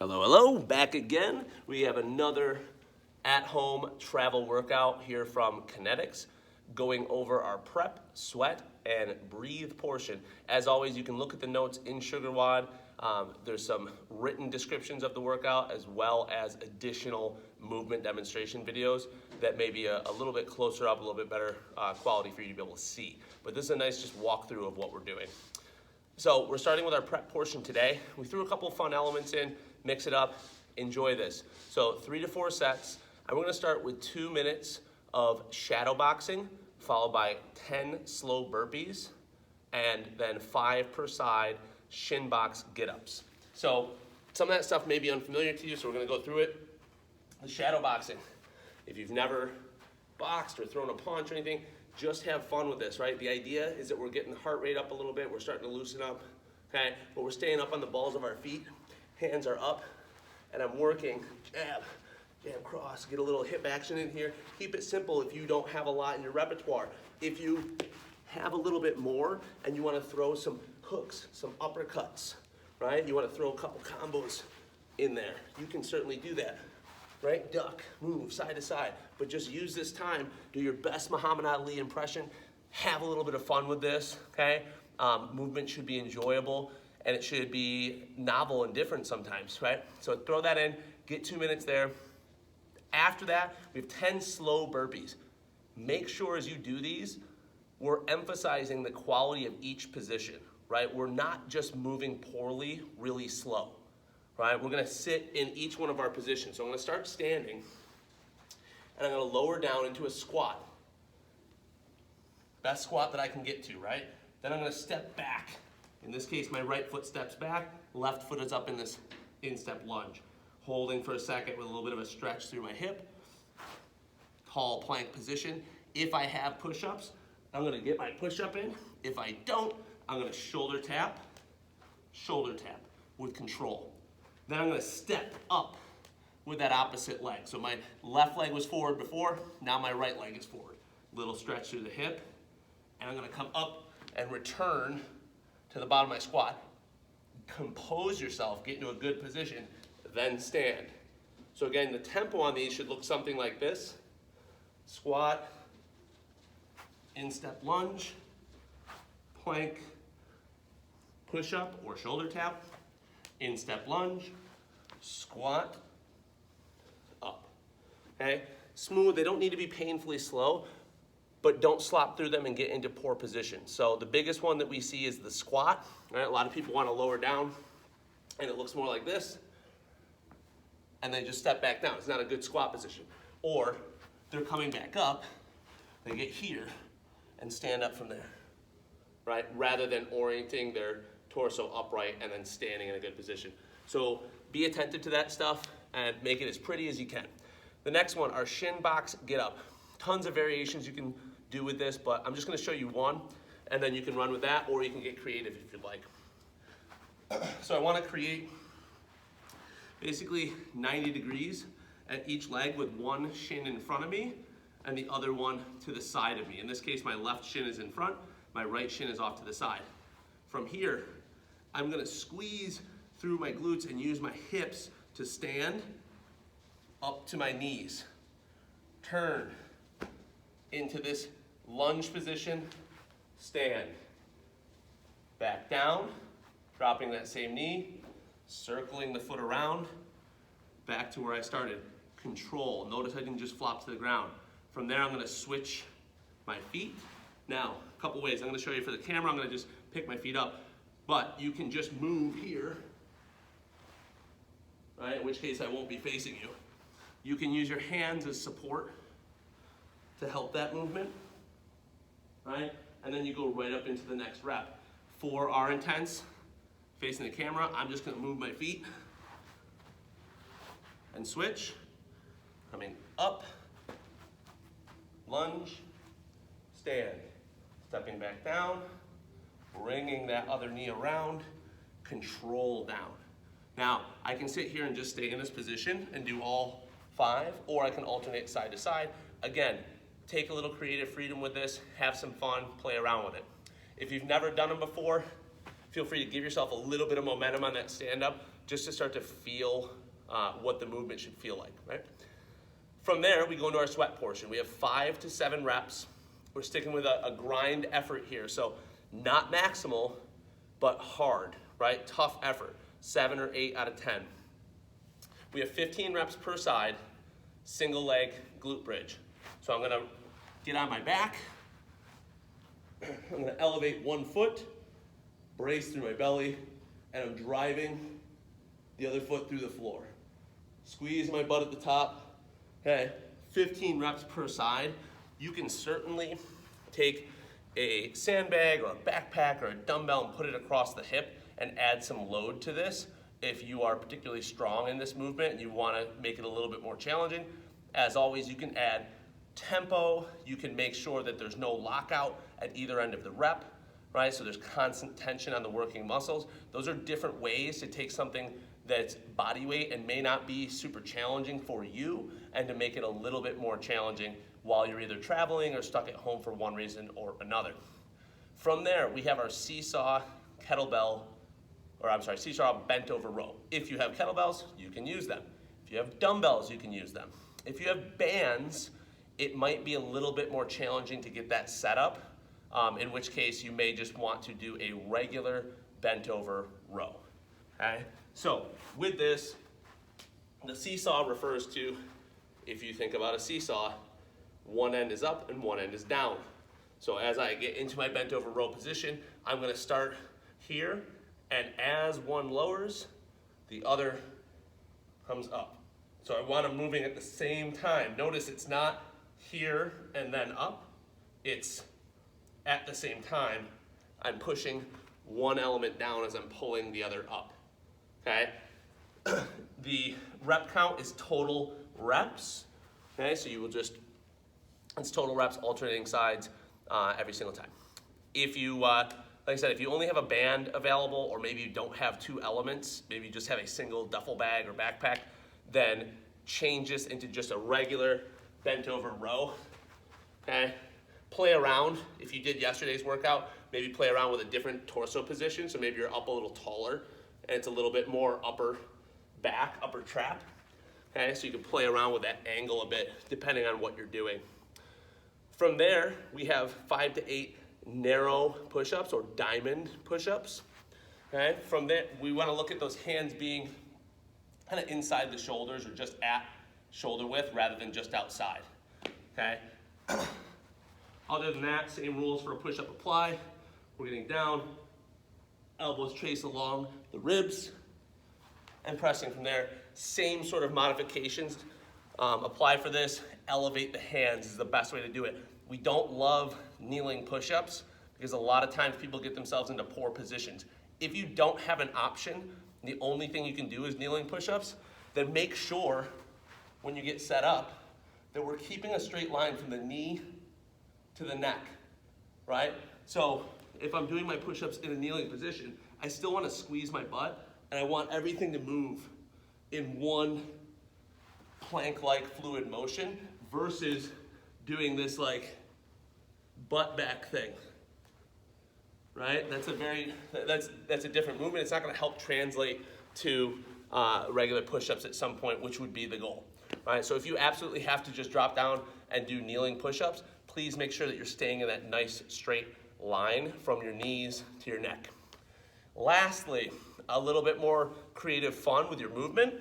Hello, hello, back again. We have another at-home travel workout here from Kinetics, going over our prep, sweat, and breathe portion. As always, you can look at the notes in SugarWOD. There's some written descriptions of the workout as well as additional movement demonstration videos that may be a little bit closer up, a little bit better quality for you to be able to see. But this is a nice just walkthrough of what we're doing. So we're starting with our prep portion today. We threw a couple of fun elements in, mix it up, enjoy this. So 3 to 4 sets. And we're gonna start with 2 minutes of shadow boxing, followed by 10 slow burpees, and then 5 per side shin box get-ups. So some of that stuff may be unfamiliar to you, so we're gonna go through it. The shadow boxing, if you've never boxed or thrown a punch or anything, just have fun with this, right? The idea is that we're getting the heart rate up a little bit, we're starting to loosen up, okay? But we're staying up on the balls of our feet, hands are up, and I'm working, jab, jab, cross, get a little hip action in here. Keep it simple if you don't have a lot in your repertoire. If you have a little bit more and you wanna throw some hooks, some uppercuts, right? You wanna throw a couple combos in there, you can certainly do that. Right? Duck, move side to side, but just use this time, do your best Muhammad Ali impression, have a little bit of fun with this, okay? Movement should be enjoyable and it should be novel and different sometimes, right? So throw that in, get 2 minutes there. After that, we have 10 slow burpees. Make sure as you do these, we're emphasizing the quality of each position, right? We're not just moving poorly, really slow. Right, we're gonna sit in each one of our positions. So I'm gonna start standing, and I'm gonna lower down into a squat. Best squat that I can get to, right? Then I'm gonna step back. In this case, my right foot steps back, left foot is up in this instep lunge. Holding for a second with a little bit of a stretch through my hip. Tall plank position. If I have push-ups, I'm gonna get my push-up in. If I don't, I'm gonna shoulder tap with control. Then I'm gonna step up with that opposite leg. So my left leg was forward before, now my right leg is forward. Little stretch through the hip, and I'm gonna come up and return to the bottom of my squat. Compose yourself, get into a good position, then stand. So again, the tempo on these should look something like this. Squat, instep lunge, plank, push-up or shoulder tap, instep lunge, squat, up, okay? Smooth, they don't need to be painfully slow, but don't slop through them and get into poor positions. So the biggest one that we see is the squat, right? A lot of people wanna lower down, and it looks more like this, and they just step back down. It's not a good squat position. Or they're coming back up, they get here, and stand up from there, right? Rather than orienting their torso upright and then standing in a good position. So be attentive to that stuff and make it as pretty as you can. The next one, our shin box get up. Tons of variations you can do with this, but I'm just gonna show you one, and then you can run with that, or you can get creative if you'd like. So I wanna create basically 90 degrees at each leg with one shin in front of me and the other one to the side of me. In this case, my left shin is in front, my right shin is off to the side. From here, I'm gonna squeeze through my glutes and use my hips to stand up to my knees. Turn into this lunge position, stand. Back down, dropping that same knee, circling the foot around, back to where I started. Control, notice I didn't just flop to the ground. From there, I'm gonna switch my feet. Now, a couple ways, I'm gonna show you for the camera, I'm gonna just pick my feet up. But you can just move here, right? In which case I won't be facing you. You can use your hands as support to help that movement, right? And then you go right up into the next rep. For our intents, facing the camera, I'm just gonna move my feet and switch. Coming up, lunge, stand. Stepping back down, bringing that other knee around, control down. Now, I can sit here and just stay in this position and do all 5, or I can alternate side to side. Again, take a little creative freedom with this, have some fun, play around with it. If you've never done them before, feel free to give yourself a little bit of momentum on that stand up, just to start to feel what the movement should feel like, right? From there, we go into our sweat portion. We have 5 to 7 reps. We're sticking with a grind effort here. So not maximal, but hard, right? Tough effort, 7 or 8 out of 10. We have 15 reps per side, single leg glute bridge. So I'm gonna get on my back. I'm gonna elevate one foot, brace through my belly, and I'm driving the other foot through the floor. Squeeze my butt at the top. Okay, 15 reps per side. You can certainly take a sandbag or a backpack or a dumbbell and put it across the hip and add some load to this if you are particularly strong in this movement and you want to make it a little bit more challenging. As always, you can add tempo. You can make sure that there's no lockout at either end of the rep, right? So there's constant tension on the working muscles. Those are different ways to take something that's body weight and may not be super challenging for you and to make it a little bit more challenging while you're either traveling or stuck at home for one reason or another. From there, we have our seesaw bent over row. If you have kettlebells, you can use them. If you have dumbbells, you can use them. If you have bands, it might be a little bit more challenging to get that set up, in which case you may just want to do a regular bent over row, okay? So with this, the seesaw refers to, if you think about a seesaw, one end is up and one end is down. So as I get into my bent over row position, I'm gonna start here, and as one lowers, the other comes up. So I want them moving at the same time. Notice it's not here and then up, it's at the same time. I'm pushing one element down as I'm pulling the other up, okay? The rep count is total reps, okay? So you will just, it's total reps, alternating sides every single time. If you, like I said, if you only have a band available, or maybe you don't have 2 elements, maybe you just have a single duffel bag or backpack, then change this into just a regular bent over row, okay? Play around. If you did yesterday's workout, maybe play around with a different torso position. So maybe you're up a little taller and it's a little bit more upper back, upper trap. Okay, so you can play around with that angle a bit depending on what you're doing. From there, we have 5 to 8 narrow push-ups or diamond push-ups. Okay, from there, we want to look at those hands being kind of inside the shoulders or just at shoulder width rather than just outside. Okay. Other than that, same rules for a push-up apply. We're getting down, elbows trace along the ribs, and pressing from there. Same sort of modifications apply for this. Elevate the hands is the best way to do it. We don't love kneeling push-ups because a lot of times people get themselves into poor positions. If you don't have an option, the only thing you can do is kneeling push-ups, then make sure when you get set up that we're keeping a straight line from the knee to the neck, right? So if I'm doing my push-ups in a kneeling position, I still want to squeeze my butt and I want everything to move in one plank-like fluid motion versus doing this like butt back thing, right? That's a different movement. It's not going to help translate to regular push-ups at some point, which would be the goal, right? So if you absolutely have to just drop down and do kneeling push-ups, please make sure that you're staying in that nice straight line from your knees to your neck. Lastly, a little bit more creative fun with your movement.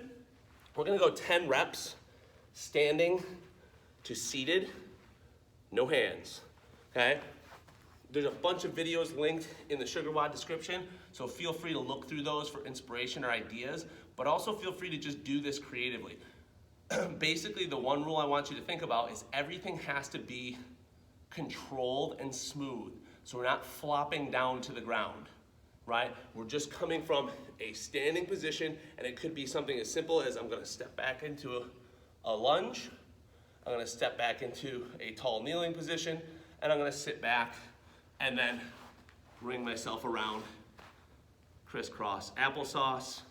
We're gonna go 10 reps, standing to seated, no hands, okay? There's a bunch of videos linked in the SugarWOD description, so feel free to look through those for inspiration or ideas, but also feel free to just do this creatively. Basically, the one rule I want you to think about is everything has to be controlled and smooth. So we're not flopping down to the ground, right? We're just coming from a standing position, and it could be something as simple as I'm gonna step back into a lunge, I'm gonna step back into a tall kneeling position, and I'm gonna sit back and then ring myself around, crisscross applesauce,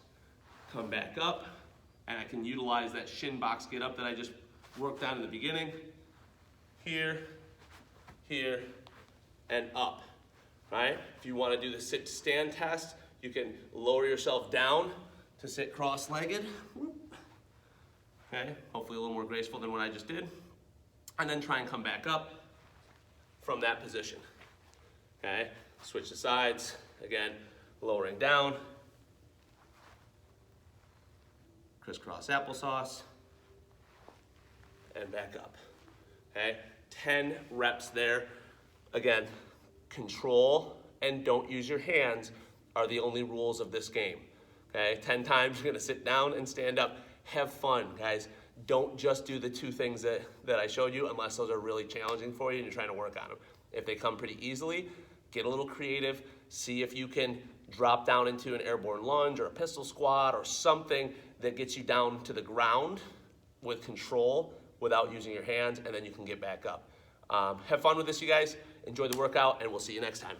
come back up, and I can utilize that shin box get up that I just worked on in the beginning. Here, here, and up, right? If you want to do the sit to stand test, you can lower yourself down to sit cross-legged. Okay, hopefully a little more graceful than what I just did. And then try and come back up from that position. Okay, switch the sides. Again, lowering down. Crisscross applesauce. And back up. Okay, 10 reps there. Again, control and don't use your hands are the only rules of this game. Okay, 10 times you're gonna sit down and stand up. Have fun, guys. Don't just do the two things that I showed you unless those are really challenging for you and you're trying to work on them. If they come pretty easily, get a little creative. See if you can drop down into an airborne lunge or a pistol squat or something that gets you down to the ground with control without using your hands, and then you can get back up. Have fun with this, you guys. Enjoy the workout, and we'll see you next time.